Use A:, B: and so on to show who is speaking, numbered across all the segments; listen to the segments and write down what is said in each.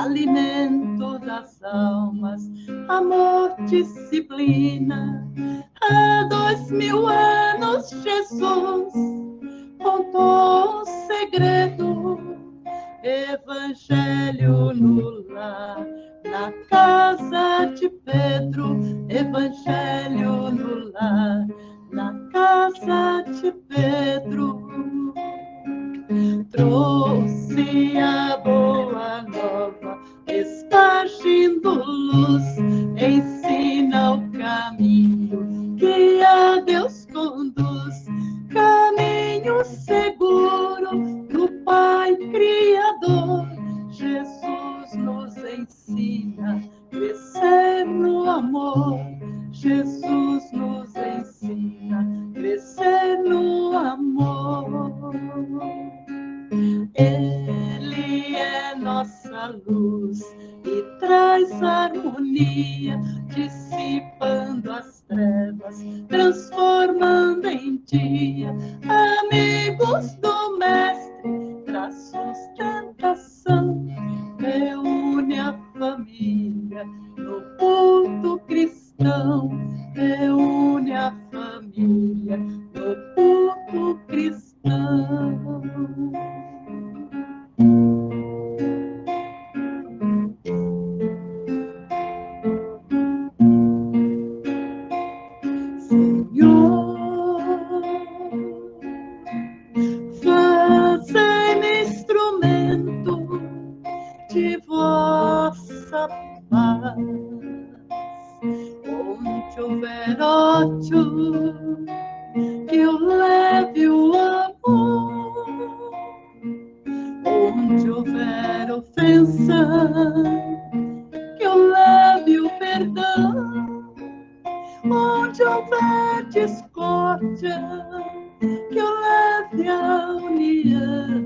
A: alimento das almas, amor, disciplina. Há 2000 anos Jesus contou o segredo, evangelho no lar, na casa de Pedro, evangelho no lar, na casa de Pedro. Trouxe a boa nova, espargindo luz, ensina o caminho que a Deus conduz, caminho seguro do Pai Criador. Jesus nos ensina a crescer no amor, Jesus nos ensina a crescer no amor. Ele é nossa luz e traz harmonia, dissipando as trevas, transformando em dia. Amigos do Mestre, traz sustentação, reúne a família no culto cristão, reúne a família no culto cristão. Fazei-me instrumento de vossa paz. Onde houver ódio, que eu leve o amor. Onde houver ofensa, que eu leve o perdão. Onde houver discórdia, que eu leve a união.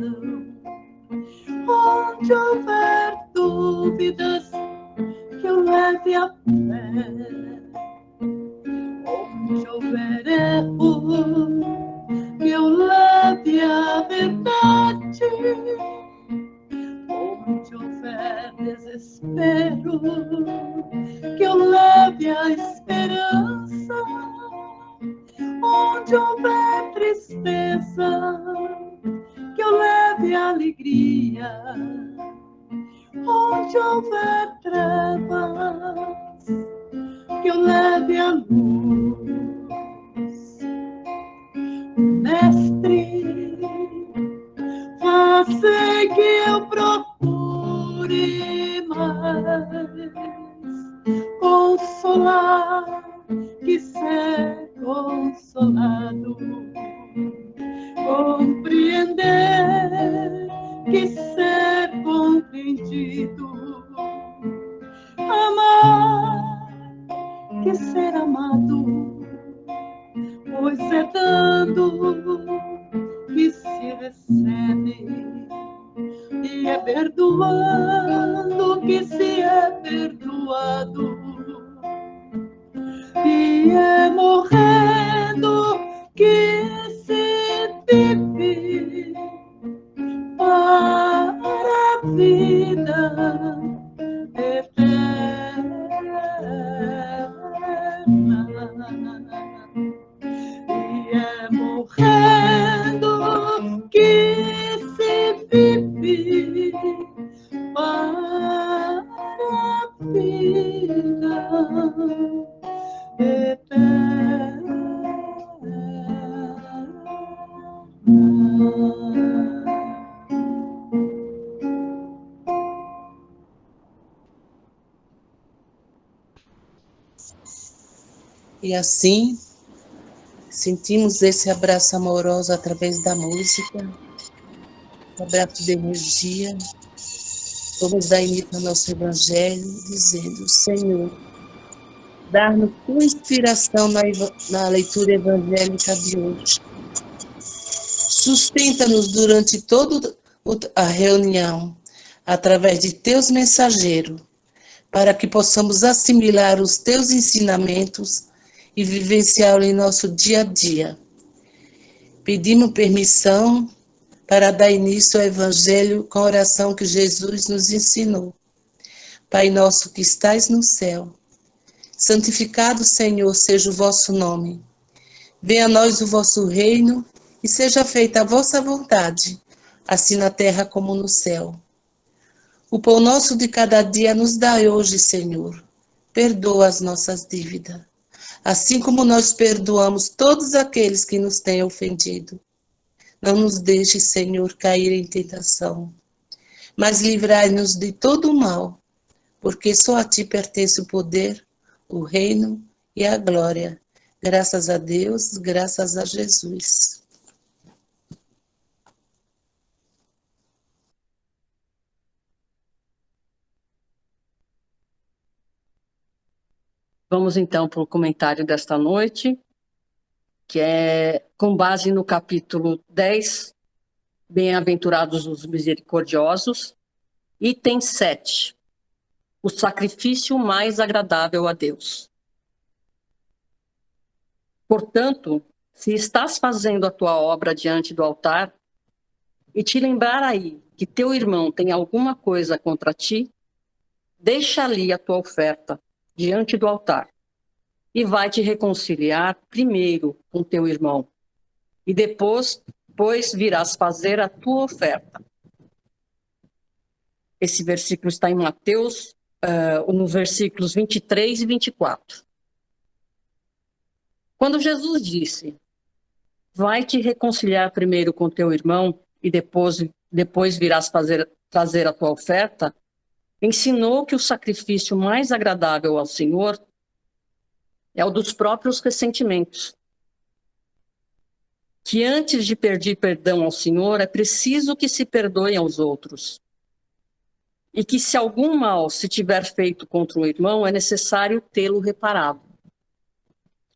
A: Onde houver dúvidas, que eu leve a fé. Onde houver erro, que eu leve a verdade. Onde houver desespero, que eu leve a esperança. Onde houver tristeza, que eu leve a alegria. Onde houver trevas, que eu leve a luz. Mestre, faça que eu procure mais consolar que ser consolado, compreender que ser compreendido, amar que ser amado, pois é dando que se recebe, e é perdoando que se é perdoado, e é morrendo que se vive para a vida eterna. E é morrendo que se vive para a vida eterna.
B: E assim, sentimos esse abraço amoroso através da música, um abraço de energia. Vamos dar início ao nosso Evangelho, dizendo: Senhor, dá-nos tua inspiração na leitura evangélica de hoje. Sustenta-nos durante toda a reunião, através de teus mensageiros, para que possamos assimilar os teus ensinamentos e vivenciá-los em nosso dia a dia. Pedimos permissão para dar início ao Evangelho com a oração que Jesus nos ensinou. Pai nosso que estais no céu, santificado, Senhor, seja o vosso nome. Venha a nós o vosso reino e seja feita a vossa vontade, assim na terra como no céu. O pão nosso de cada dia nos dai hoje, Senhor. Perdoa as nossas dívidas, assim como nós perdoamos todos aqueles que nos têm ofendido. Não nos deixe, Senhor, cair em tentação, mas livrai-nos de todo o mal, porque só a ti pertence o poder, o reino e a glória. Graças a Deus, graças a Jesus.
C: Vamos então para o comentário desta noite, que é com base no capítulo 10, Bem-aventurados os misericordiosos, item 7, o sacrifício mais agradável a Deus. Portanto, se estás fazendo a tua obra diante do altar, e te lembrar aí que teu irmão tem alguma coisa contra ti, deixa ali a tua oferta diante do altar, e vai te reconciliar primeiro com teu irmão, e depois virás fazer a tua oferta. Esse versículo está em Mateus, nos versículos 23 e 24. Quando Jesus disse, vai te reconciliar primeiro com teu irmão, e depois virás trazer a tua oferta, ensinou que o sacrifício mais agradável ao Senhor é o dos próprios ressentimentos. Que antes de pedir perdão ao Senhor, é preciso que se perdoem aos outros. E que se algum mal se tiver feito contra um irmão, é necessário tê-lo reparado.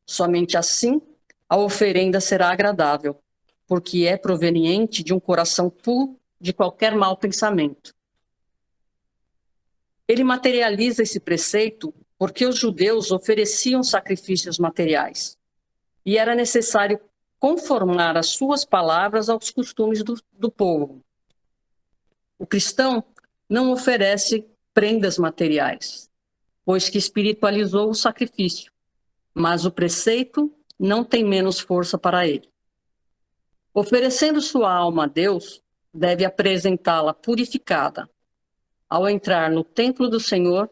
C: Somente assim a oferenda será agradável, porque é proveniente de um coração puro de qualquer mau pensamento. Ele materializa esse preceito porque os judeus ofereciam sacrifícios materiais, e era necessário conformar as suas palavras aos costumes do povo. O cristão não oferece prendas materiais, pois que espiritualizou o sacrifício, mas o preceito não tem menos força para ele. Oferecendo sua alma a Deus, deve apresentá-la purificada. Ao entrar no templo do Senhor,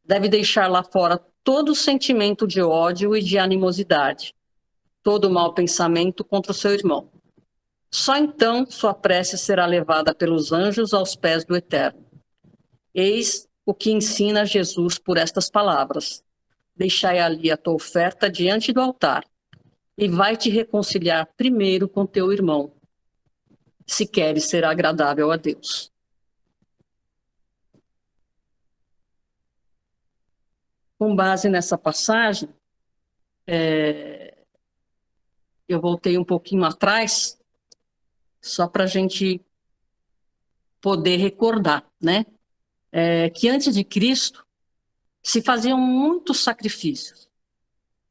C: deve deixar lá fora todo sentimento de ódio e de animosidade, todo mau pensamento contra o seu irmão. Só então sua prece será levada pelos anjos aos pés do Eterno. Eis o que ensina Jesus por estas palavras. Deixai ali a tua oferta diante do altar, e vai te reconciliar primeiro com teu irmão, se queres ser agradável a Deus. Com base nessa passagem, eu voltei um pouquinho atrás, só para a gente poder recordar, né? Que antes de Cristo se faziam muitos sacrifícios.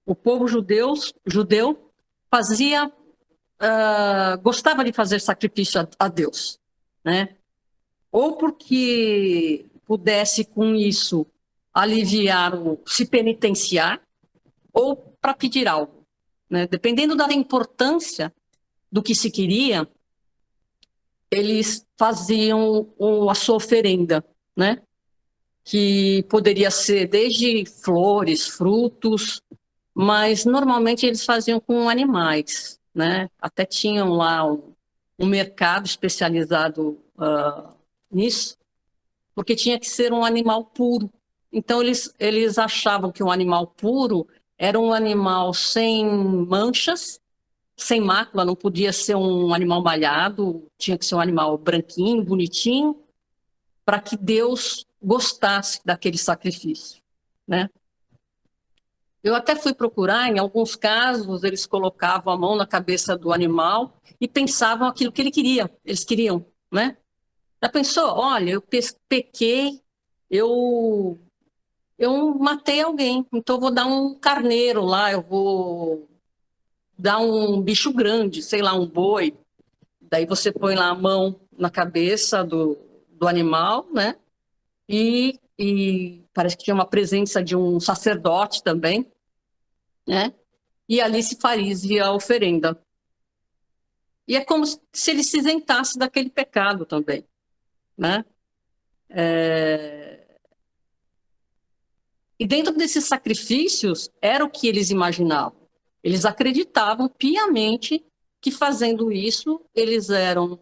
C: O povo judeu gostava de fazer sacrifício a Deus, né? Ou porque pudesse com isso aliviar se penitenciar, ou para pedir algo, né? Dependendo da importância do que se queria, eles faziam a sua oferenda, né? Que poderia ser desde flores, frutos, mas normalmente eles faziam com animais, né? Até tinham lá um mercado especializado nisso, porque tinha que ser um animal puro. Então eles achavam que um animal puro era um animal sem manchas, sem mácula, não podia ser um animal malhado, tinha que ser um animal branquinho, bonitinho, para que Deus gostasse daquele sacrifício, né? Eu até fui procurar, em alguns casos, eles colocavam a mão na cabeça do animal e pensavam aquilo que eles queriam, né? Já pensou? Olha, eu pequei, eu matei alguém, então eu vou dar um carneiro lá, eu vou dar um bicho grande, sei lá, um boi. Daí você põe lá a mão na cabeça do animal, né? E e parece que tinha uma presença de um sacerdote também, né? E ali se faria a oferenda. E é como se ele se isentasse daquele pecado também, né? E dentro desses sacrifícios, era o que eles imaginavam. Eles acreditavam piamente que fazendo isso, eles eram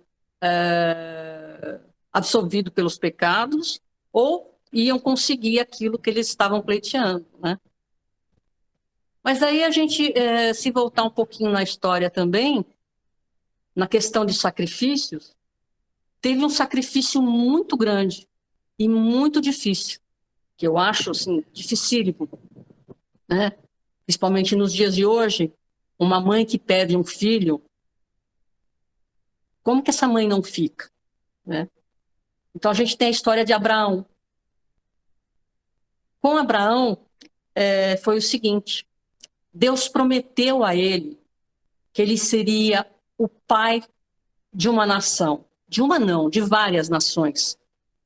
C: absolvidos pelos pecados ou iam conseguir aquilo que eles estavam pleiteando, né? Mas aí a gente, se voltar um pouquinho na história também, na questão de sacrifícios, teve um sacrifício muito grande e muito difícil, que eu acho, assim, dificílimo, né? Principalmente nos dias de hoje, uma mãe que perde um filho, como que essa mãe não fica, né? Então a gente tem a história de Abraão. Com Abraão, foi o seguinte: Deus prometeu a ele que ele seria o pai de uma nação, de uma não, de várias nações,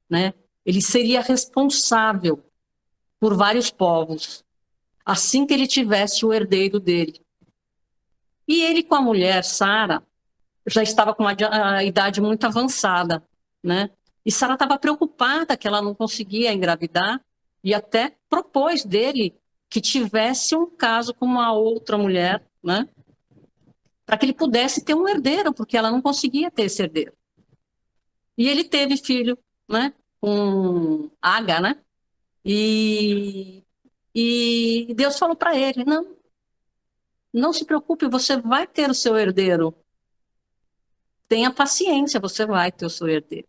C: né? Ele seria responsável por vários povos, assim que ele tivesse o herdeiro dele. E ele com a mulher, Sara, já estava com a idade muito avançada, né? E Sara estava preocupada que ela não conseguia engravidar e até propôs dele que tivesse um caso com uma outra mulher, né? Para que ele pudesse ter um herdeiro, porque ela não conseguia ter esse herdeiro. E ele teve filho, né? Com Agar, né? E Deus falou para ele: não se preocupe, você vai ter o seu herdeiro. Tenha paciência, você vai ter o seu herdeiro.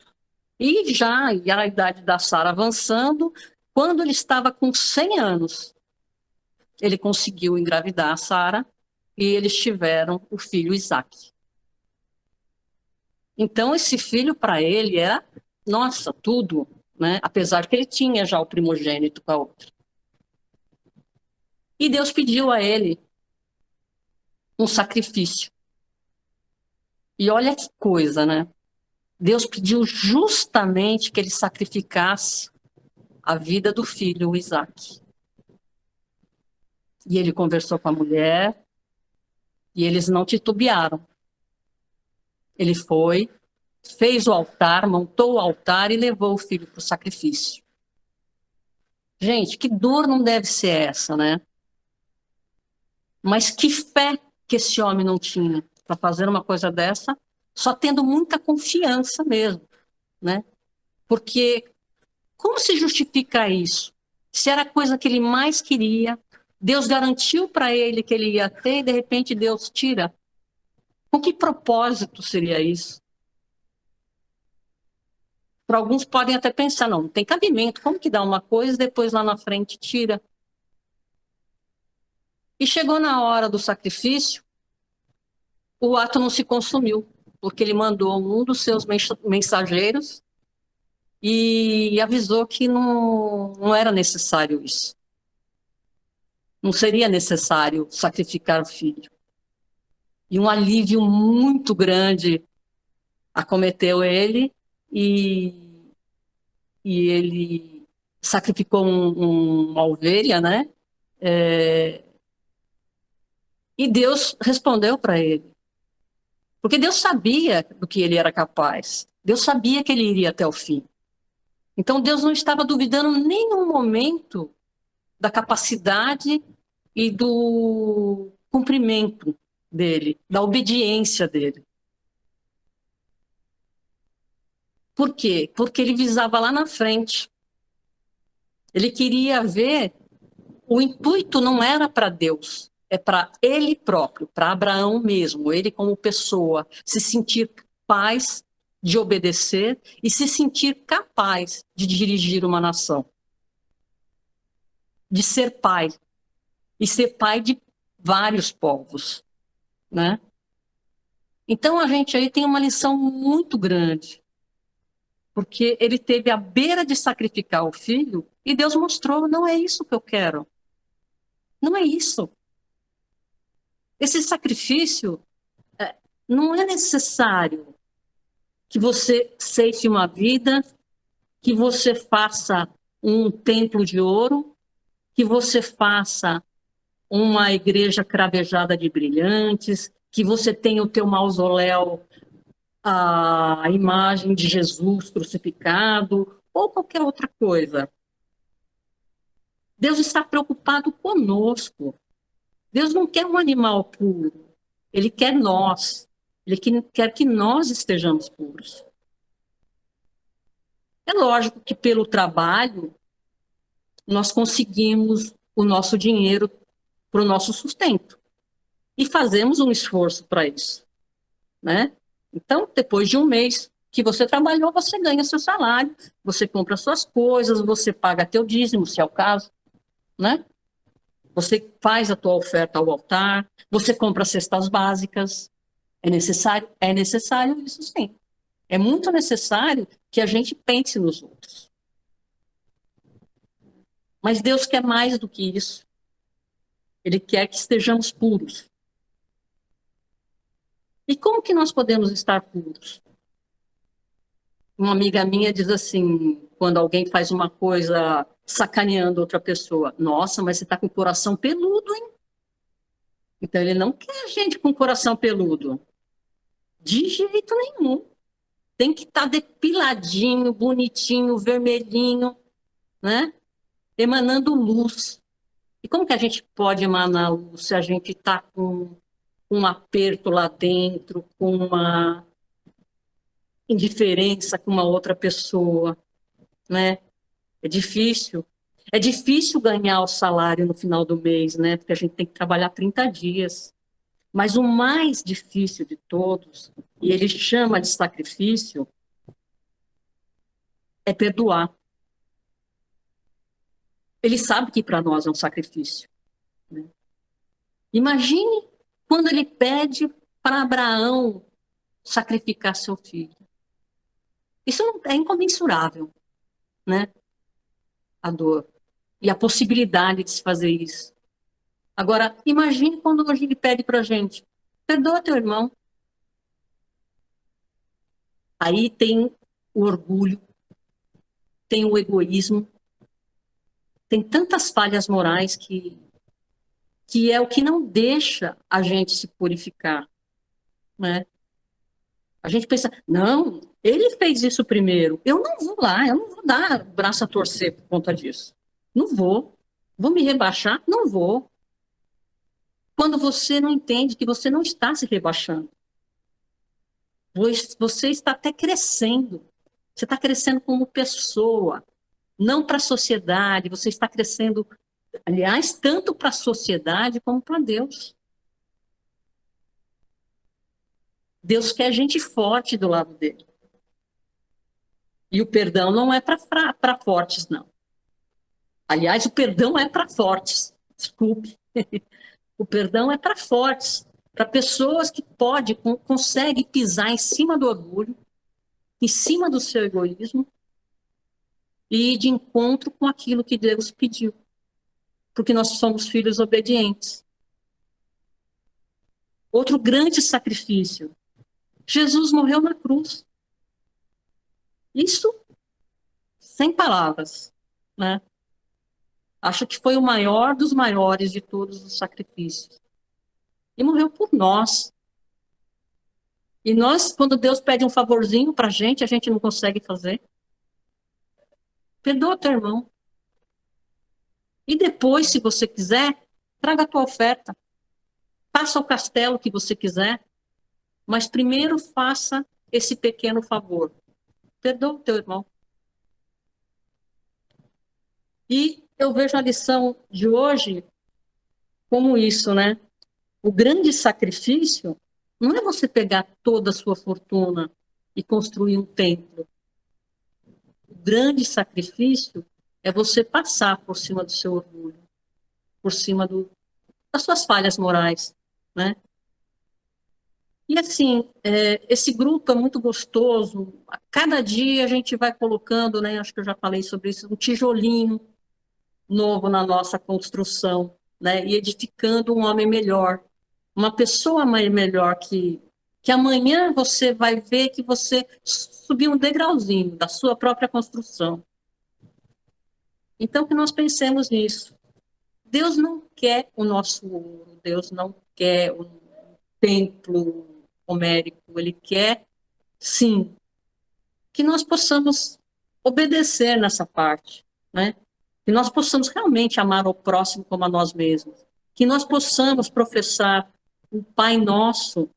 C: E a idade da Sara avançando, quando ele estava com 100 anos, ele conseguiu engravidar a Sara e eles tiveram o filho Isaque. Então, esse filho, para ele, era, nossa, tudo, né? Apesar que ele tinha já o primogênito com a outra. E Deus pediu a ele um sacrifício. E olha que coisa, né? Deus pediu justamente que ele sacrificasse a vida do filho, o Isaque. E ele conversou com a mulher e eles não titubearam. Ele foi, fez o altar, montou o altar e levou o filho para o sacrifício. Gente, que dor não deve ser essa, né? Mas que fé que esse homem não tinha para fazer uma coisa dessa, só tendo muita confiança mesmo, né? Porque como se justifica isso? Se era a coisa que ele mais queria, Deus garantiu para ele que ele ia ter e de repente Deus tira. Com que propósito seria isso? Para alguns podem até pensar, não tem cabimento, como que dá uma coisa e depois lá na frente tira? E chegou na hora do sacrifício, o ato não se consumiu, porque ele mandou um dos seus mensageiros e avisou que não era necessário isso. Não seria necessário sacrificar o filho. E um alívio muito grande acometeu ele e ele sacrificou uma ovelha, né? E Deus respondeu para ele. Porque Deus sabia do que ele era capaz. Deus sabia que ele iria até o fim. Então Deus não estava duvidando em nenhum momento da capacidade e do cumprimento dele, da obediência dele. Por quê? Porque ele visava lá na frente. Ele queria ver, o intuito não era para Deus, é para ele próprio, para Abraão mesmo, ele como pessoa, se sentir capaz de obedecer e se sentir capaz de dirigir uma nação. De ser pai. E ser pai de vários povos, né? Então a gente aí tem uma lição muito grande, porque ele teve à beira de sacrificar o filho e Deus mostrou, não é isso que eu quero. Não é isso. Esse sacrifício não é necessário que você ceife uma vida, que você faça um templo de ouro, que você faça uma igreja cravejada de brilhantes, que você tenha o teu mausoléu, a imagem de Jesus crucificado, ou qualquer outra coisa. Deus está preocupado conosco. Deus não quer um animal puro. Ele quer nós. Ele quer que nós estejamos puros. É lógico que pelo trabalho nós conseguimos o nosso dinheiro para o nosso sustento. E fazemos um esforço para isso, né? Então, depois de um mês que você trabalhou, você ganha seu salário, você compra suas coisas, você paga teu dízimo, se é o caso, né? Você faz a tua oferta ao altar, você compra cestas básicas. É necessário isso sim. É muito necessário que a gente pense nos outros. Mas Deus quer mais do que isso. Ele quer que estejamos puros. E como que nós podemos estar puros? Uma amiga minha diz assim, quando alguém faz uma coisa sacaneando outra pessoa, nossa, mas você está com o coração peludo, hein? Então ele não quer gente com coração peludo. De jeito nenhum. Tem que estar depiladinho, bonitinho, vermelhinho, né? Emanando luz. E como que a gente pode emanar luz se a gente está com um aperto lá dentro, com uma indiferença com uma outra pessoa, né? É difícil. É difícil ganhar o salário no final do mês, né? Porque a gente tem que trabalhar 30 dias. Mas o mais difícil de todos, e ele chama de sacrifício, é perdoar. Ele sabe que para nós é um sacrifício, né? Imagine quando ele pede para Abraão sacrificar seu filho. Isso é incomensurável, né? A dor e a possibilidade de se fazer isso. Agora, imagine quando hoje ele pede para a gente, perdoa teu irmão. Aí tem o orgulho, tem o egoísmo, tem tantas falhas morais que é o que não deixa a gente se purificar, né? A gente pensa, não, ele fez isso primeiro, eu não vou lá, eu não vou dar braço a torcer por conta disso. Não vou. Vou me rebaixar? Não vou. Quando você não entende que você não está se rebaixando. Você está até crescendo. Você está crescendo como pessoa, não para a sociedade. Você está crescendo, aliás, tanto para a sociedade como para Deus. Deus quer gente forte do lado dele. E o perdão não é para fortes, não. Aliás, o perdão é para fortes. Desculpe. O perdão é para fortes, para pessoas que conseguem pisar em cima do orgulho, em cima do seu egoísmo e ir de encontro com aquilo que Deus pediu. Porque nós somos filhos obedientes. Outro grande sacrifício. Jesus morreu na cruz. Isso sem palavras, né? Acho que foi o maior dos maiores de todos os sacrifícios. E morreu por nós. E nós, quando Deus pede um favorzinho para a gente não consegue fazer. Perdoa teu irmão. E depois, se você quiser, traga a tua oferta. Faça o castelo que você quiser. Mas primeiro faça esse pequeno favor. Perdoa o teu irmão. E eu vejo a lição de hoje como isso, né? O grande sacrifício não é você pegar toda a sua fortuna e construir um templo. O grande sacrifício é você passar por cima do seu orgulho, por cima das suas falhas morais, né? E assim, esse grupo é muito gostoso. A cada dia a gente vai colocando, né? Acho que eu já falei sobre isso, um tijolinho novo na nossa construção, né? E edificando um homem melhor, uma pessoa melhor que amanhã você vai ver que você subiu um degrauzinho da sua própria construção. Então, que nós pensemos nisso. Deus não quer o nosso ouro, Deus não quer um templo homérico, Ele quer, sim, que nós possamos obedecer nessa parte, né? Que nós possamos realmente amar o próximo como a nós mesmos, que nós possamos professar o Pai Nosso,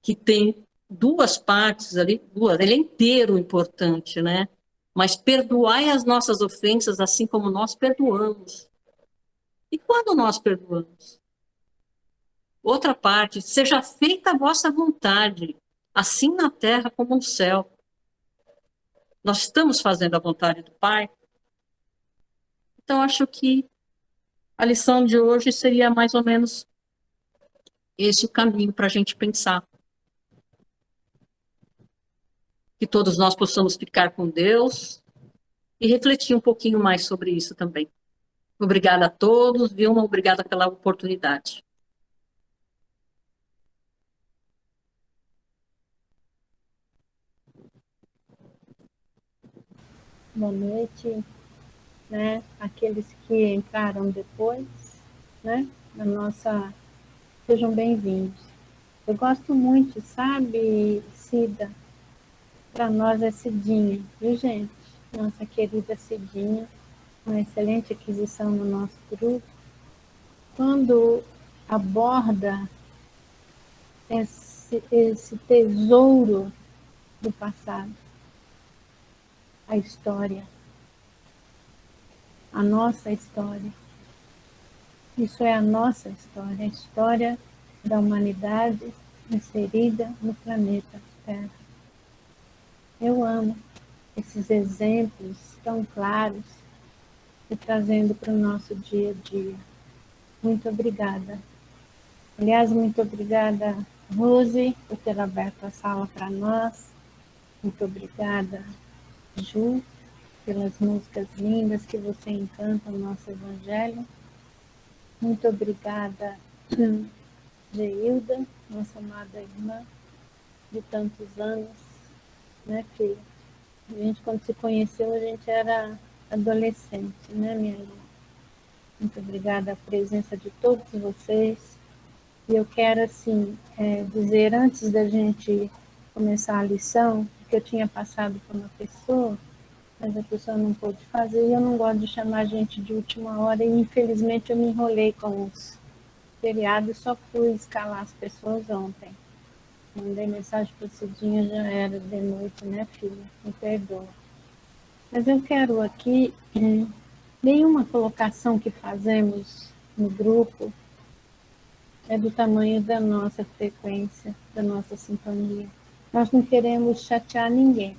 C: que tem duas partes ali, duas, ele é inteiro importante, né? Mas perdoai as nossas ofensas assim como nós perdoamos. E quando nós perdoamos? Outra parte, seja feita a vossa vontade, assim na terra como no céu. Nós estamos fazendo a vontade do Pai? Então, acho que a lição de hoje seria mais ou menos esse o caminho para a gente pensar. Que todos nós possamos ficar com Deus e refletir um pouquinho mais sobre isso também. Obrigada a todos, Vilma, obrigada pela oportunidade.
D: Boa noite, né? Aqueles que entraram depois, né? Da nossa, sejam bem-vindos. Eu gosto muito, sabe, Cida? Para nós é Cidinha, viu, gente? Nossa querida Cidinha, uma excelente aquisição no nosso grupo. Quando aborda esse tesouro do passado, a história, a nossa história. Isso é a nossa história, a história da humanidade inserida no planeta Terra. Eu amo esses exemplos tão claros e trazendo para o nosso dia a dia. Muito obrigada. Aliás, muito obrigada, Rose, por ter aberto a sala para nós. Muito obrigada, Ju, pelas músicas lindas que você encanta o nosso Evangelho. Muito obrigada, Geilda, nossa amada irmã de tantos anos, né, filha? A gente, quando se conheceu, a gente era adolescente, né, minha irmã? Muito obrigada a presença de todos vocês. E eu quero, assim, dizer, antes da gente começar a lição, que eu tinha passado por uma pessoa, mas a pessoa não pôde fazer, e eu não gosto de chamar a gente de última hora, e infelizmente eu me enrolei com os feriados, só fui escalar as pessoas ontem. Mandei mensagem para o Cidinha, já era de noite, né, filha? Me perdoa. Mas eu quero aqui, nenhuma colocação que fazemos no grupo é do tamanho da nossa frequência, da nossa sintonia. Nós não queremos chatear ninguém.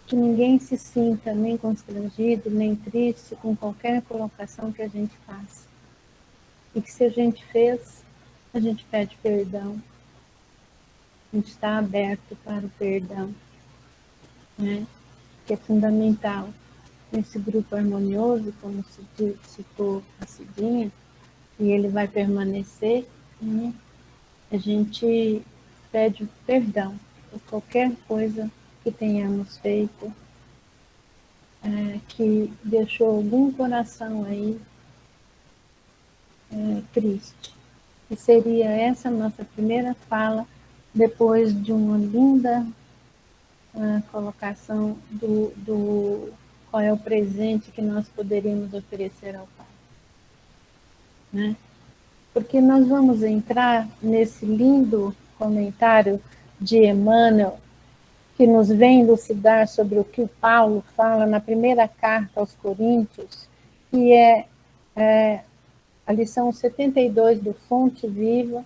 D: Que ninguém se sinta nem constrangido, nem triste com qualquer colocação que a gente faça. E que se a gente fez, a gente pede perdão. A gente está aberto para o perdão, né? Que é fundamental. Nesse grupo harmonioso, como citou a Cidinha, e ele vai permanecer, né? A gente pede perdão por qualquer coisa que tenhamos feito, que deixou algum coração aí triste. E seria essa nossa primeira fala, depois de uma linda colocação do qual é o presente que nós poderíamos oferecer ao Pai. Né? Porque nós vamos entrar nesse lindo comentário de Emmanuel, que nos vem elucidar sobre o que o Paulo fala na primeira carta aos Coríntios, que é a lição 72 do Fonte Viva.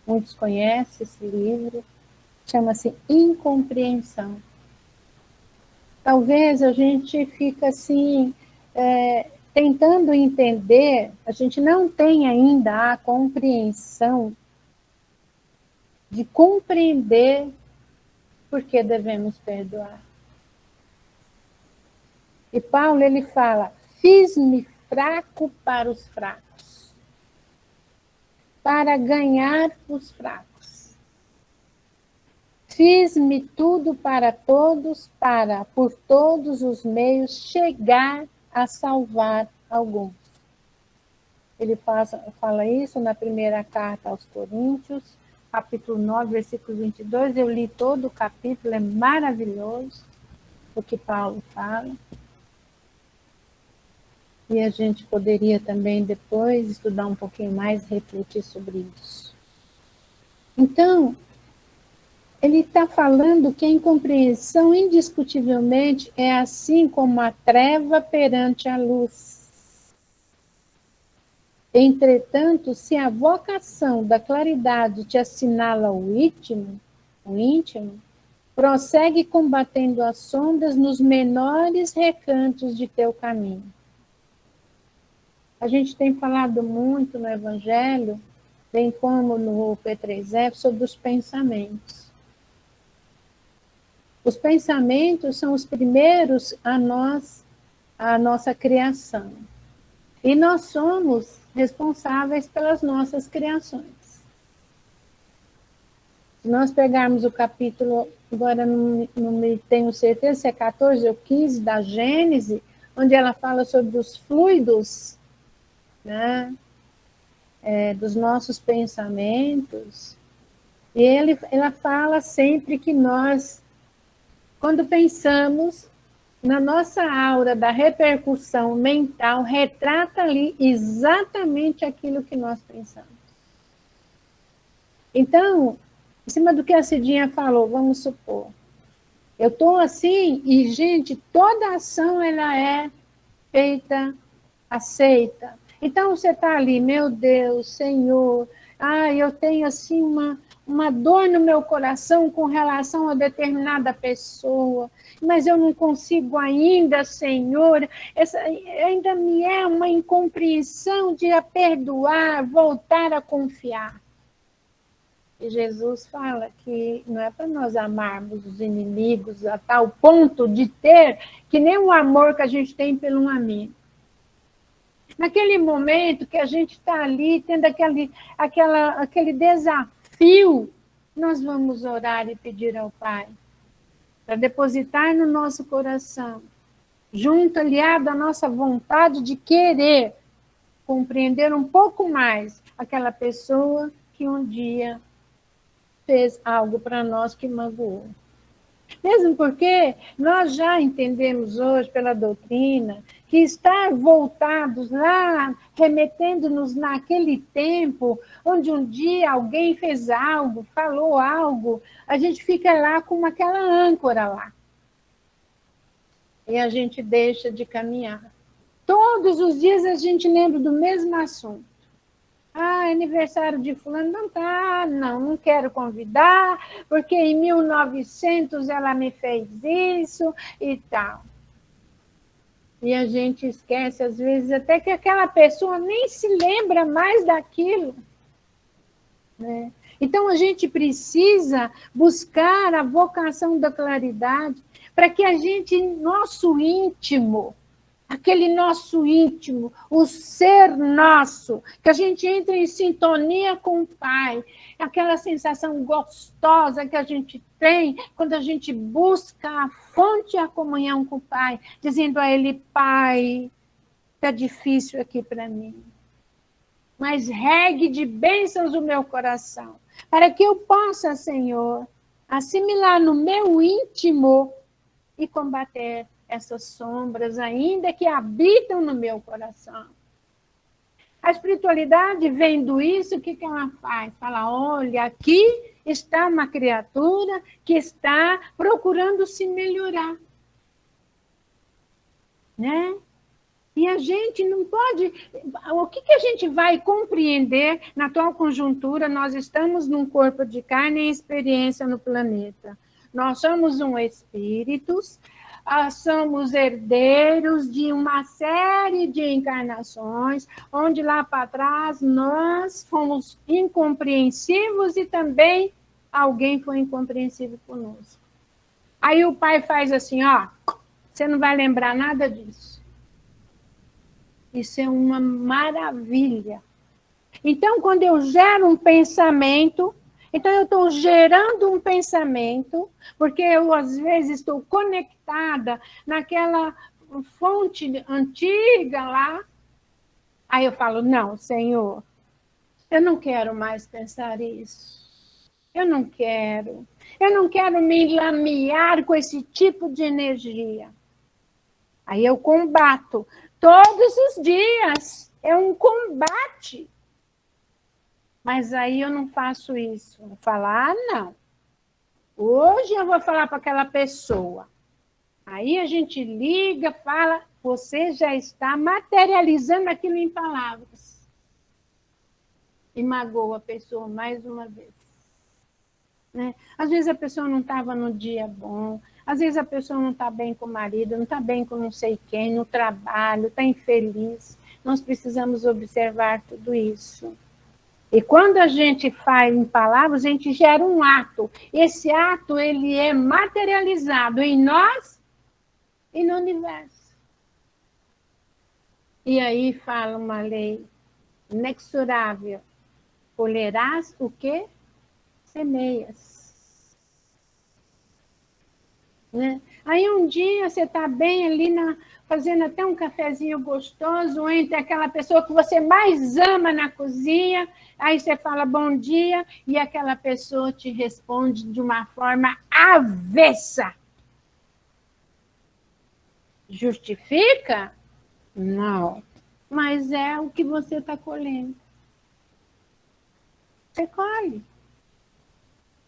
D: Muitos conhecem esse livro, chama-se Incompreensão. Talvez a gente fica assim, tentando entender, a gente não tem ainda a compreensão de compreender por que devemos perdoar. E Paulo, ele fala, fiz-me fraco para os fracos, para ganhar os fracos. Fiz-me tudo para todos, para, por todos os meios, chegar a salvar alguns. Ele fala isso na primeira carta aos Coríntios, capítulo 9, versículo 22. Eu li todo o capítulo, é maravilhoso o que Paulo fala. E a gente poderia também depois estudar um pouquinho mais, refletir sobre isso. Então, ele está falando que a incompreensão, indiscutivelmente, é assim como a treva perante a luz. Entretanto, se a vocação da claridade te assinala o íntimo, prossegue combatendo as sombras nos menores recantos de teu caminho. A gente tem falado muito no Evangelho, bem como no P3F, sobre os pensamentos. Os pensamentos são os primeiros a nossa criação. E nós somos responsáveis pelas nossas criações. Se nós pegarmos o capítulo, agora não me tenho certeza se é 14 ou 15 da Gênese, onde ela fala sobre os fluidos, né, dos nossos pensamentos, e ela fala sempre que nós, quando pensamos, na nossa aura da repercussão mental, retrata ali exatamente aquilo que nós pensamos. Então, em cima do que a Cidinha falou, vamos supor, eu estou assim, e, gente, toda ação ela é feita, aceita. Então, você está ali, meu Deus, Senhor, eu tenho assim uma dor no meu coração com relação a determinada pessoa, mas eu não consigo ainda, Senhor, ainda me é uma incompreensão de a perdoar, voltar a confiar. E Jesus fala que não é para nós amarmos os inimigos a tal ponto de ter que nem o amor que a gente tem pelo um amigo. Naquele momento que a gente está ali, tendo aquele desafio, nós vamos orar e pedir ao Pai para depositar no nosso coração, junto, aliado à nossa vontade de querer compreender um pouco mais aquela pessoa que um dia fez algo para nós que magoou. Mesmo porque nós já entendemos hoje pela doutrina que estar voltados lá, remetendo-nos naquele tempo, onde um dia alguém fez algo, falou algo, a gente fica lá com aquela âncora lá. E a gente deixa de caminhar. Todos os dias a gente lembra do mesmo assunto. Aniversário de fulano, não quero convidar, porque em 1900 ela me fez isso e tal. E a gente esquece, às vezes, até que aquela pessoa nem se lembra mais daquilo, né? Então, a gente precisa buscar a vocação da claridade para que a gente, nosso íntimo, aquele nosso íntimo, o ser nosso, que a gente entre em sintonia com o Pai, aquela sensação gostosa que a gente tem quando a gente busca a fonte e a comunhão com o Pai, dizendo a Ele, Pai, está difícil aqui para mim, mas regue de bênçãos o meu coração, para que eu possa, Senhor, assimilar no meu íntimo e combater essas sombras ainda que habitam no meu coração. A espiritualidade, vendo isso, o que ela faz? Fala, olha, aqui está uma criatura que está procurando se melhorar. Né? E a gente não pode... O que a gente vai compreender na atual conjuntura? Nós estamos num corpo de carne e experiência no planeta. Nós somos espíritos, somos herdeiros de uma série de encarnações, onde lá para trás nós fomos incompreensivos e também alguém foi incompreensível conosco. Aí o Pai faz assim, você não vai lembrar nada disso. Isso é uma maravilha. Então, quando eu gero um pensamento, Então, eu estou gerando um pensamento, porque eu, às vezes, estou conectada naquela fonte antiga lá. Aí eu falo, não, Senhor, eu não quero mais pensar isso. Eu não quero. Eu não quero me lamear com esse tipo de energia. Aí eu combato todos os dias. É um combate. Mas aí eu não faço isso. Eu vou falar, não. Hoje eu vou falar para aquela pessoa. Aí a gente liga, fala, você já está materializando aquilo em palavras. E magoa a pessoa mais uma vez. Né? Às vezes a pessoa não estava no dia bom, às vezes a pessoa não está bem com o marido, não está bem com não sei quem, no trabalho, está infeliz. Nós precisamos observar tudo isso. E quando a gente faz em palavras, a gente gera um ato. Esse ato, ele é materializado em nós e no universo. E aí fala uma lei inexorável. Colherás o quê? Semeias. Né? Aí um dia você está bem ali fazendo até um cafezinho gostoso entre aquela pessoa que você mais ama na cozinha, aí você fala bom dia e aquela pessoa te responde de uma forma avessa. Justifica? Não. Mas é o que você está colhendo. Você colhe.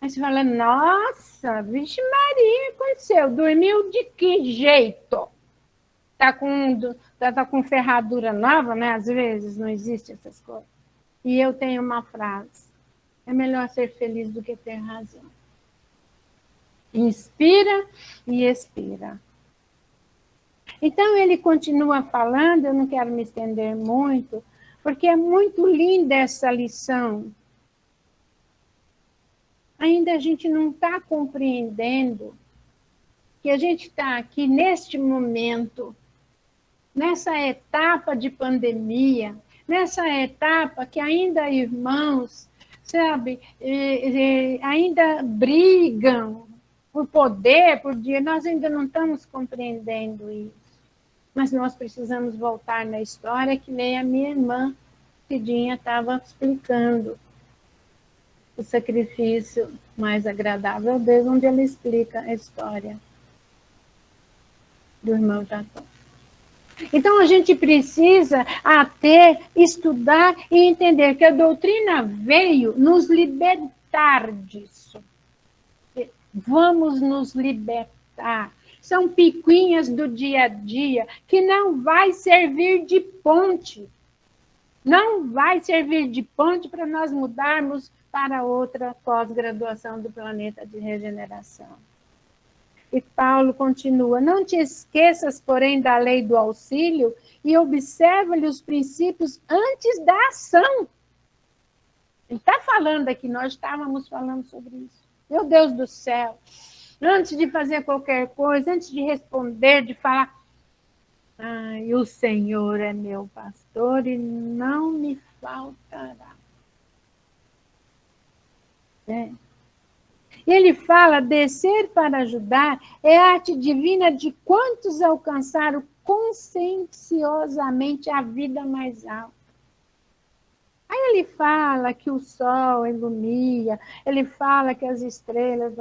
D: Aí você fala, nossa, vixe Maria, aconteceu. Dormiu de que jeito? Tá com ferradura nova, né? Às vezes não existe essas coisas. E eu tenho uma frase. É melhor ser feliz do que ter razão. Inspira e expira. Então ele continua falando, eu não quero me estender muito, porque é muito linda essa lição. Ainda a gente não está compreendendo que a gente está aqui neste momento, nessa etapa de pandemia, nessa etapa que ainda irmãos, sabe, ainda brigam por poder, por dia, nós ainda não estamos compreendendo isso. Mas nós precisamos voltar na história que nem a minha irmã, Cidinha, estava explicando. O sacrifício mais agradável a Deus, onde ela explica a história do irmão Jacó. Então, a gente precisa estudar e entender que a doutrina veio nos libertar disso. Vamos nos libertar. São picuinhas do dia a dia que não vai servir de ponte. Não vai servir de ponte para nós mudarmos para outra pós-graduação do planeta de regeneração. E Paulo continua, não te esqueças, porém, da lei do auxílio e observa-lhe os princípios antes da ação. Ele está falando aqui, nós estávamos falando sobre isso. Meu Deus do céu, antes de fazer qualquer coisa, antes de responder, de falar, ai, o Senhor é meu pastor e não me faltará. Ele fala, descer para ajudar é a arte divina de quantos alcançaram conscienciosamente a vida mais alta. Aí ele fala que o sol ilumina, ele fala que as estrelas,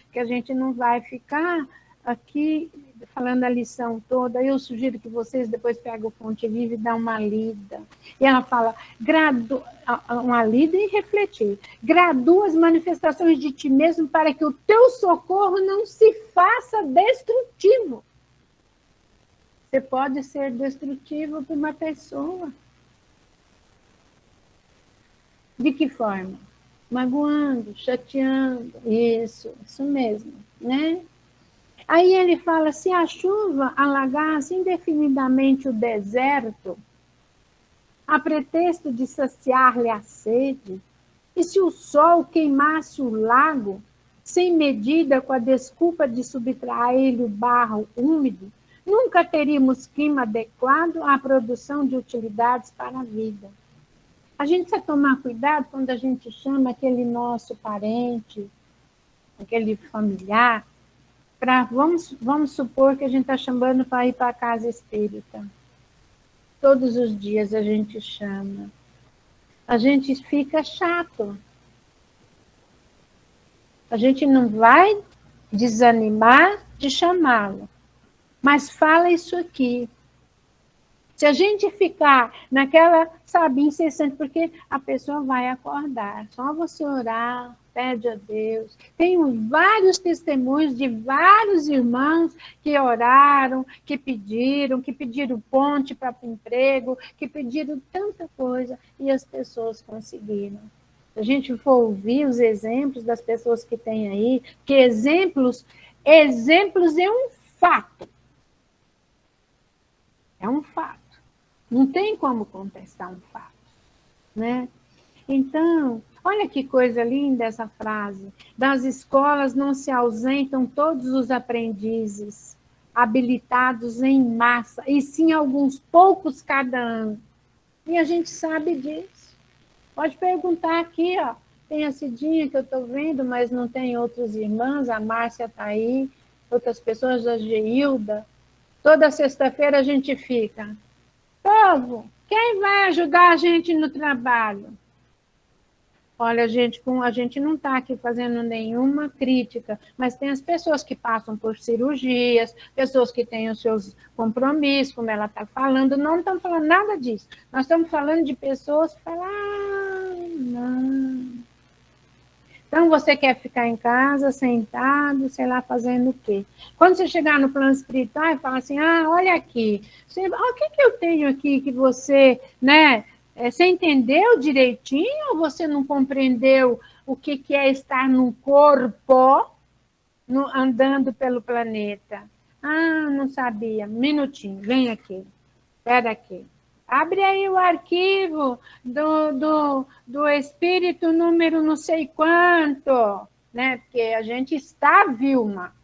D: que a gente não vai ficar aqui falando a lição toda. Eu sugiro que vocês depois peguem o Fonte Viva e dão uma lida. E ela fala, uma lida e refletir. Gradua as manifestações de ti mesmo para que o teu socorro não se faça destrutivo. Você pode ser destrutivo para uma pessoa. De que forma? Magoando, chateando. Isso mesmo, né? Aí ele fala, se a chuva alagasse indefinidamente o deserto, a pretexto de saciar-lhe a sede, e se o sol queimasse o lago, sem medida, com a desculpa de subtrair-lhe o barro úmido, nunca teríamos clima adequado à produção de utilidades para a vida. A gente precisa tomar cuidado quando a gente chama aquele nosso parente, aquele familiar, vamos supor que a gente está chamando para ir para a casa espírita. Todos os dias a gente chama. A gente fica chato. A gente não vai desanimar de chamá-lo, mas fala isso aqui. Se a gente ficar naquela, sabe, incessante, porque a pessoa vai acordar, só você orar, pede a Deus. Tenho vários testemunhos de vários irmãos que oraram, que pediram ponte para o emprego, que pediram tanta coisa, e as pessoas conseguiram. Se a gente for ouvir os exemplos das pessoas que tem aí, que exemplos é um fato. É um fato. Não tem como contestar um fato, né? Então, olha que coisa linda essa frase. Das escolas não se ausentam todos os aprendizes habilitados em massa, e sim alguns poucos cada ano. E a gente sabe disso. Pode perguntar aqui, ó. Tem a Cidinha que eu estou vendo, mas não tem outras irmãs, a Márcia está aí, outras pessoas, a Geilda. Toda sexta-feira a gente fica. Povo, quem vai ajudar a gente no trabalho? Olha, a gente não está aqui fazendo nenhuma crítica, mas tem as pessoas que passam por cirurgias, pessoas que têm os seus compromissos, como ela está falando, não estamos falando nada disso. Nós estamos falando de pessoas que falam, não. Então, você quer ficar em casa, sentado, sei lá, fazendo o quê? Quando você chegar no plano espiritual e falar assim, olha aqui, o que eu tenho aqui que você, né, você entendeu direitinho ou você não compreendeu o que é estar num corpo andando pelo planeta? Não sabia. Minutinho, vem aqui. Espera aqui. Abre aí o arquivo do espírito número não sei quanto, né? Porque a gente está, Vilma.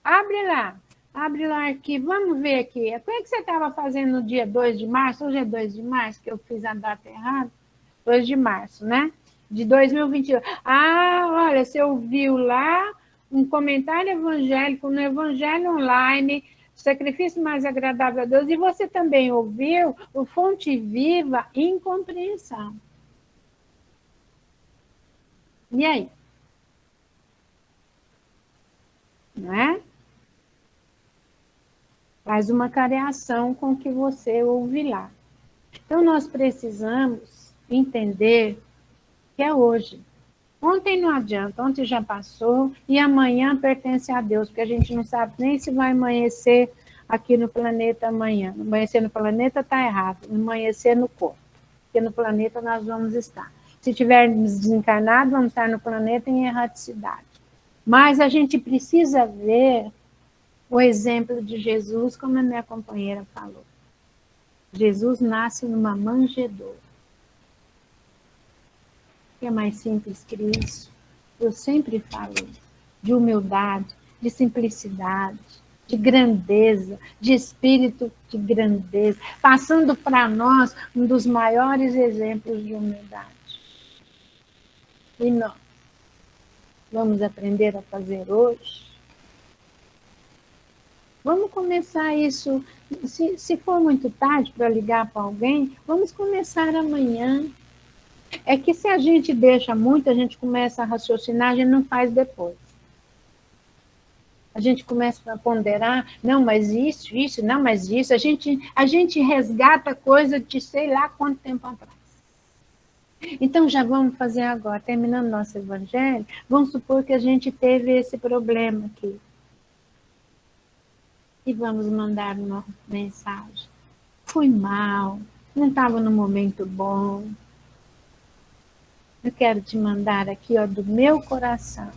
D: Abre lá o arquivo. Vamos ver aqui. O que é que você estava fazendo no dia 2 de março? Hoje é 2 de março, que eu fiz a data errada. 2 de março, né? De 2022. Olha, você ouviu lá um comentário evangélico no Evangelho Online, Sacrifício Mais Agradável a Deus, e você também ouviu o Fonte Viva Incompreensão. E aí? Não é? Faz uma careação com o que você ouve lá. Então, nós precisamos entender que é hoje. Ontem não adianta, ontem já passou, e amanhã pertence a Deus, porque a gente não sabe nem se vai amanhecer aqui no planeta amanhã. Amanhecer no planeta está errado, amanhecer no corpo, porque no planeta nós vamos estar. Se tivermos desencarnado, vamos estar no planeta em erraticidade. Mas a gente precisa ver o exemplo de Jesus, como a minha companheira falou. Jesus nasce numa manjedoura. Que é mais simples que isso. Eu sempre falo de humildade, de simplicidade, de grandeza, de espírito de grandeza, passando para nós um dos maiores exemplos de humildade. E nós vamos aprender a fazer hoje? Vamos começar isso, se for muito tarde para ligar para alguém, vamos começar amanhã. É que se a gente deixa muito, a gente começa a raciocinar, a gente não faz depois. A gente começa a ponderar, não, mas isso, não, mas isso. A gente resgata coisa de sei lá quanto tempo atrás. Então, já vamos fazer agora, terminando nosso evangelho, vamos supor que a gente teve esse problema aqui. E vamos mandar uma mensagem. Fui mal, não estava no momento bom. Eu quero te mandar aqui, ó, do meu coração,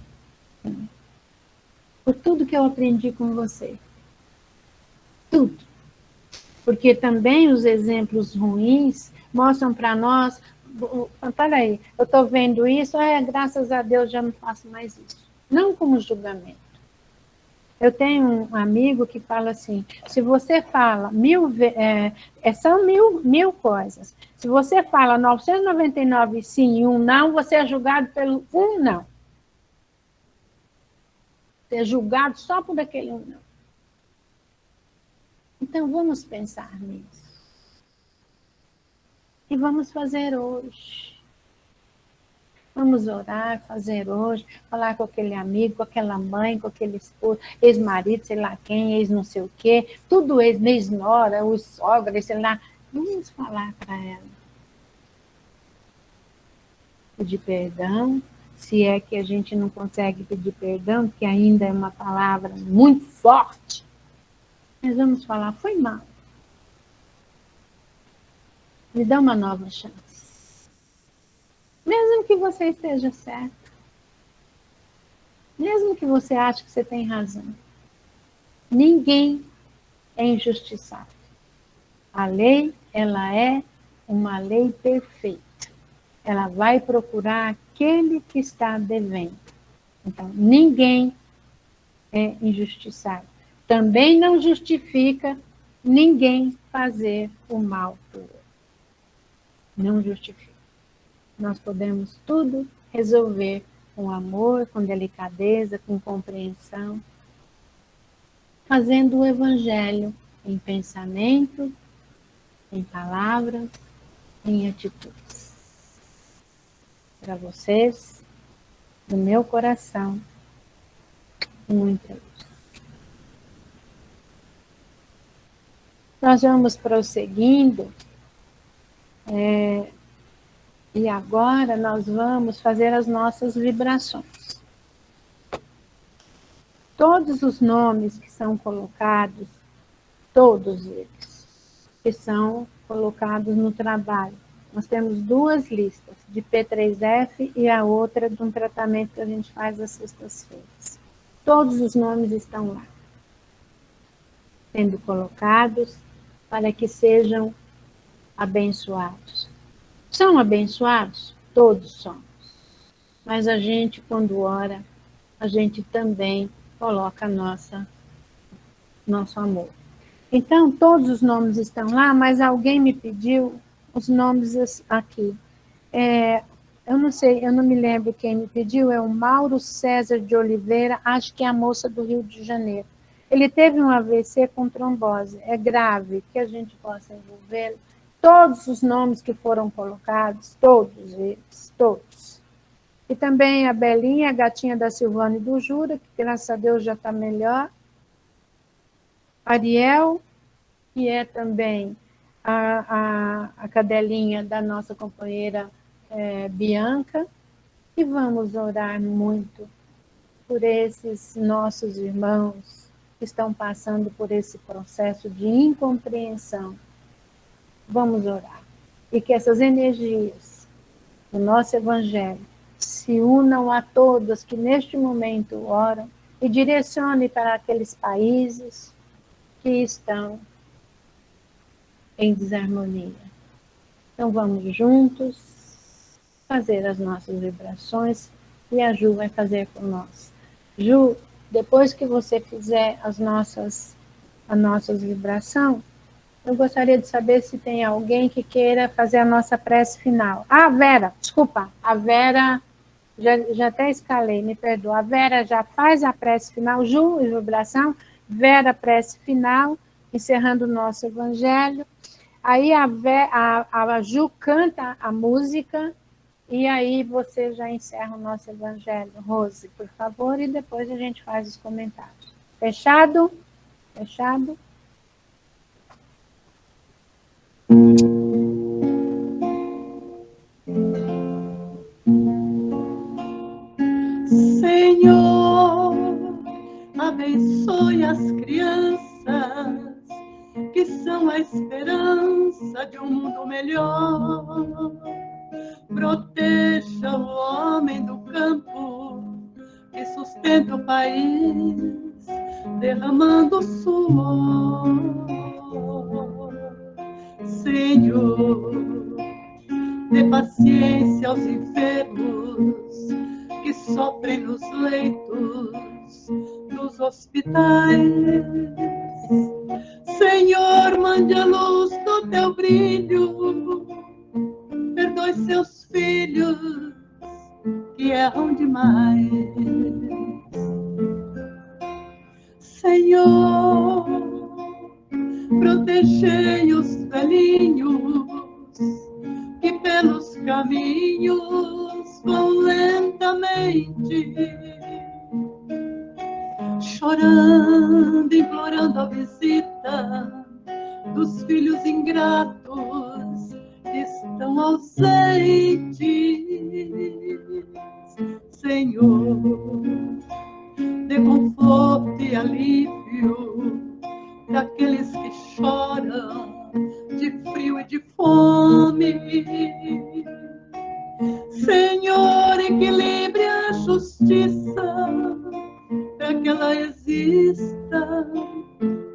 D: por tudo que eu aprendi com você. Tudo. Porque também os exemplos ruins mostram para nós, peraí, eu estou vendo isso, graças a Deus já não faço mais isso. Não como julgamento, Eu tenho um amigo que fala assim, se você fala são mil coisas. Se você fala 999 sim e um não, você é julgado pelo um não. Você é julgado só por aquele um não. Então, vamos pensar nisso. E vamos fazer hoje. Vamos orar, fazer hoje, falar com aquele amigo, com aquela mãe, com aquele esposo, ex-marido, sei lá quem, ex não sei o quê, tudo ex-nora, o sogra, sei lá. Vamos falar para ela. Pedir perdão, se é que a gente não consegue pedir perdão, porque ainda é uma palavra muito forte. Mas vamos falar, foi mal. Me dá uma nova chance. Mesmo que você esteja certo. Mesmo que você ache que você tem razão. Ninguém é injustiçado. A lei, ela é uma lei perfeita. Ela vai procurar aquele que está devendo. Então, ninguém é injustiçado. Também não justifica ninguém fazer o mal por outro. Não justifica. Nós podemos tudo resolver com amor, com delicadeza, com compreensão, fazendo o evangelho em pensamento, em palavras, em atitudes. Para vocês, do meu coração, muita luz. Nós vamos prosseguindo, e agora nós vamos fazer as nossas vibrações. Todos os nomes que são colocados, todos eles, que são colocados no trabalho. Nós temos duas listas, de P3F e a outra de um tratamento que a gente faz às sextas-feiras. Todos os nomes estão lá, sendo colocados para que sejam abençoados. São abençoados? Todos somos. Mas a gente, quando ora, a gente também coloca nosso amor. Então, todos os nomes estão lá, mas alguém me pediu os nomes aqui. Eu não sei, eu não me lembro quem me pediu, é o Mauro César de Oliveira, acho que é a moça do Rio de Janeiro. Ele teve um AVC com trombose, é grave, que a gente possa envolvê-lo. Todos os nomes que foram colocados, todos eles, todos. E também a Belinha, a gatinha da Silvana e do Jura, que graças a Deus já está melhor. Ariel, que é também a cadelinha da nossa companheira Bianca. E vamos orar muito por esses nossos irmãos que estão passando por esse processo de incompreensão. Vamos orar. E que essas energias do nosso Evangelho se unam a todos que neste momento oram e direcionem para aqueles países que estão em desarmonia. Então vamos juntos fazer as nossas vibrações e a Ju vai fazer por nós. Ju, depois que você fizer a nossas vibrações, eu gostaria de saber se tem alguém que queira fazer a nossa prece final. Ah, Vera, desculpa, a Vera, já até escalei, me perdoa. A Vera já faz a prece final, Ju e vibração, Vera, prece final, encerrando o nosso evangelho. Aí a Ju canta a música e aí você já encerra o nosso evangelho. Rose, por favor, e depois a gente faz os comentários. Fechado? Fechado?
A: Senhor, abençoe as crianças que são a esperança de um mundo melhor. Proteja o homem do campo que sustenta o país, derramando suor. Senhor, dê paciência aos enfermos que sofrem nos leitos dos hospitais. Senhor, mande a luz do teu brilho, perdoe seus filhos que erram demais. Senhor, protegei os velhinhos que pelos caminhos vão lentamente, chorando, implorando a visita dos filhos ingratos que estão ausentes. Senhor, dê conforto e alívio daqueles que choram de frio e de fome. Senhor, equilibre a justiça para que ela exista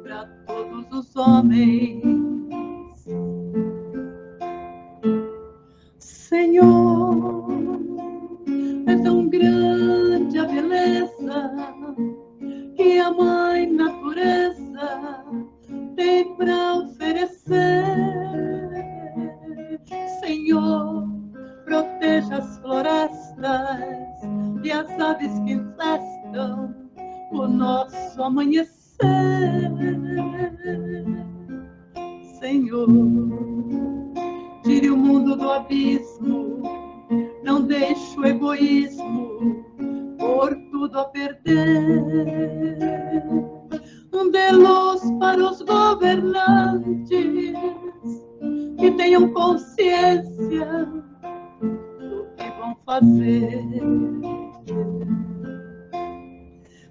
A: para todos os homens. Senhor, é tão grande a beleza que a Mãe Natureza tem para oferecer. Senhor, proteja as florestas e as aves que infestam o nosso amanhecer. Senhor, tire o mundo do abismo, não deixe o egoísmo por tudo a perder. Dê luz para os governantes que tenham consciência do que vão fazer.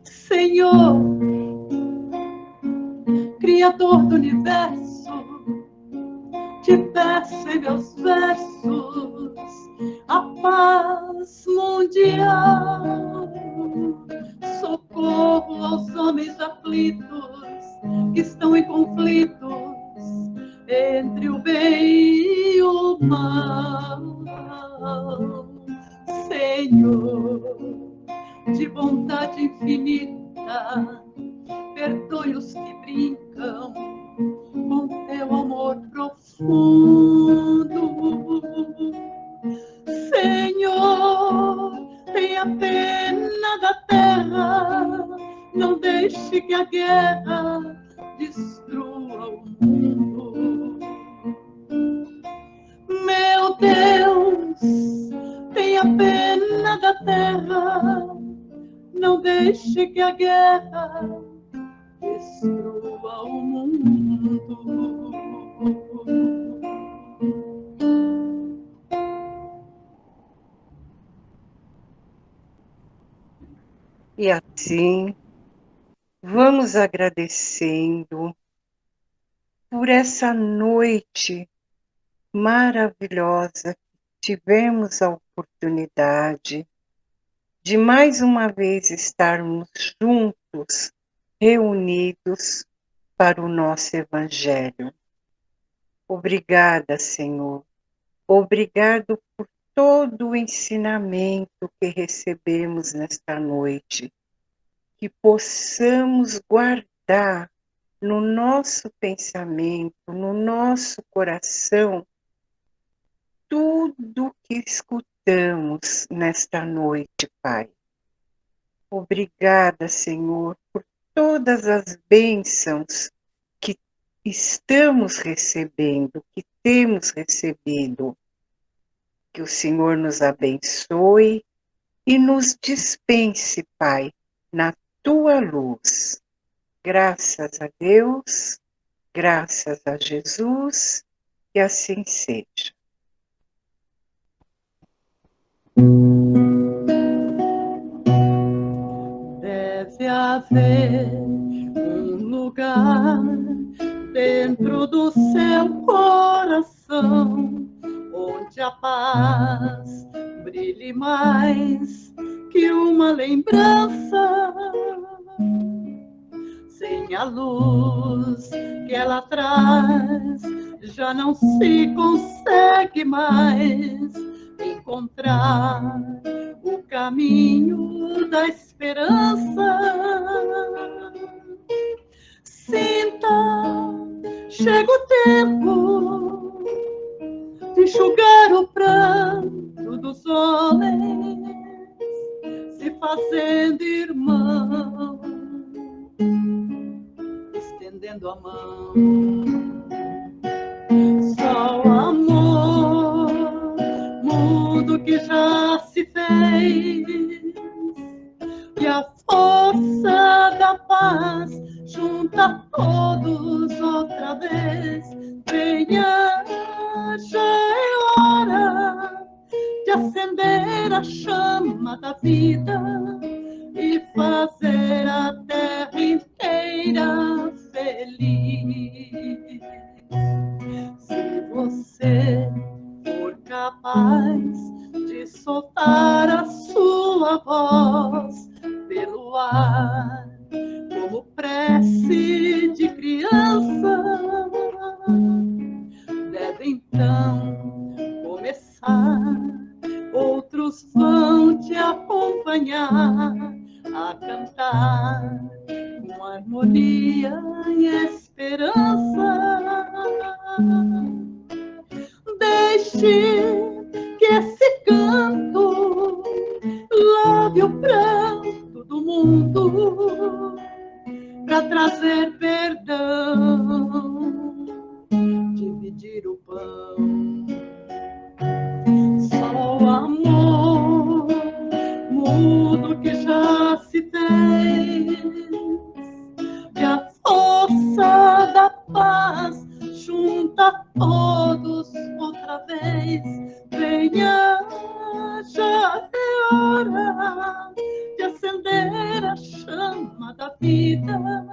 A: Senhor, Criador do universo, te peço em meus versos a paz mundial, socorro aos homens aflitos que estão em conflitos entre o bem e o mal. Senhor, de bondade infinita, perdoe os que brincam com teu amor profundo. Senhor, tenha pena da terra, não deixe que a guerra destrua o mundo. Meu Deus, tenha pena da terra, não deixe que a guerra destrua o mundo.
E: E assim, vamos agradecendo por essa noite maravilhosa que tivemos a oportunidade de mais uma vez estarmos juntos, reunidos para o nosso Evangelho. Obrigada, Senhor. Obrigado por todo o ensinamento que recebemos nesta noite. Que possamos guardar no nosso pensamento, no nosso coração, tudo que escutamos nesta noite, Pai. Obrigada, Senhor, por todas as bênçãos que estamos recebendo, que temos recebido. Que o Senhor nos abençoe e nos dispense, Pai, na tua luz. Graças a Deus, graças a Jesus, que assim seja.
A: Deve haver um lugar dentro do seu coração onde a paz brilhe mais que uma lembrança. Sem a luz que ela traz, já não se consegue mais encontrar o caminho. caminho da esperança. Sinta, chega o tempo de enxugar o pranto dos homens, se fazendo irmão, estendendo a mão. Só o amor, mundo que já se fez, e a força da paz junta todos outra vez. Venha, já é hora de acender a chama da vida e fazer a terra inteira feliz. Se você for capaz de soltar a sua voz pelo ar, como prece de criança, deve então começar. Outros vão te acompanhar a cantar com harmonia e esperança. Deixe que esse canto lave o pranto do mundo para trazer perdão, dividir o pão. Só o amor, mundo que já se fez, e a força da paz junta todos outra vez. Venha, já é hora de acender a chama da vida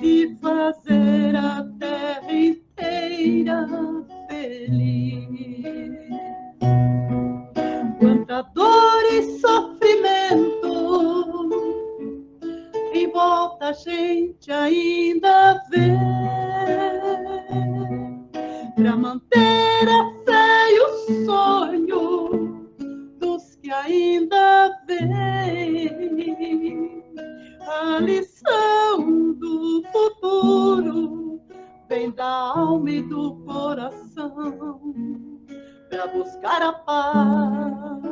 A: e fazer a terra inteira feliz. Quanta dor e sofrimento em volta a gente ainda vê, pra manter a fé e o sonho dos que ainda vêm. A lição do futuro vem da alma e do coração, pra buscar a paz,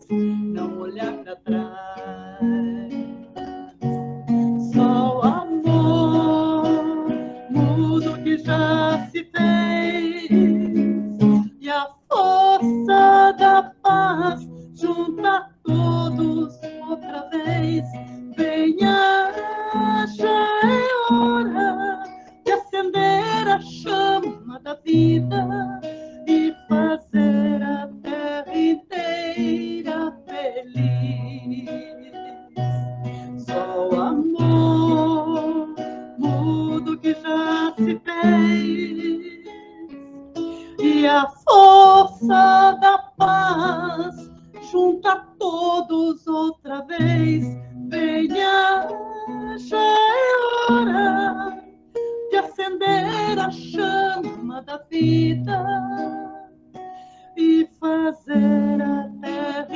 A: não olhar pra trás. Só o amor, mundo que já se fez, e a força da paz junta todos outra vez. Venha, já é hora de acender a chama da vida e fazer a terra inteira feliz. Só o amor, mundo que já se fez, e a força da paz junta todos outra vez. Venha, já é hora de acender a chama da vida e fazer a terra